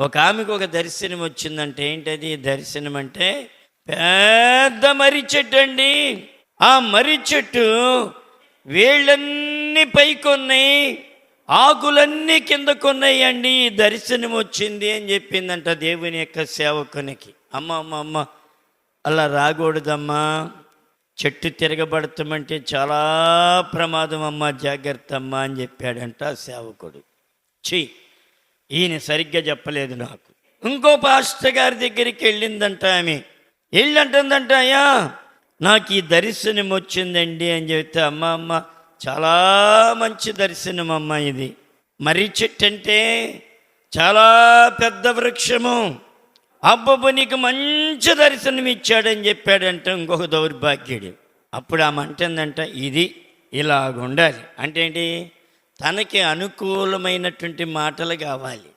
ఒక ఆమెకు ఒక దర్శనం వచ్చిందంటే ఏంటది దర్శనం అంటే? పెద్ద మర్రి చెట్టు అండి. ఆ మర్రి చెట్టు వేళ్ళన్నీ పైకొన్నాయి, ఆకులన్నీ కిందకున్నాయి అండి. దర్శనం వచ్చింది అని చెప్పిందంట దేవుని యొక్క సేవకునికి. అమ్మ అమ్మ అమ్మ అలా రాకూడదమ్మా, చెట్టు తిరగబడతామంటే చాలా ప్రమాదం అమ్మా, జాగ్రత్త అమ్మా అని చెప్పాడంట సేవకుడు. ఈయన సరిగ్గా చెప్పలేదు నాకు. ఇంకో పాస్టర్ గారి దగ్గరికి వెళ్ళిందంట ఆమె. వెళ్ళంటుందంట, అయ్యా నాకు ఈ దర్శనం వచ్చిందండి అని చెప్తే, అమ్మ అమ్మ చాలా మంచి దర్శనం అమ్మ, ఇది మర్రి చెట్టు అంటే చాలా పెద్ద వృక్షము, అబ్బబ్బు నీకు మంచి దర్శనం ఇచ్చాడని చెప్పాడంట ఇంకొక దౌర్భాగ్యుడు. అప్పుడు ఆమె అంటుందంట, ఇది ఇలాగుండాలి అంటే ఏంటి? తనకి అనుకూలమైనటువంటి మాటలు కావాలి.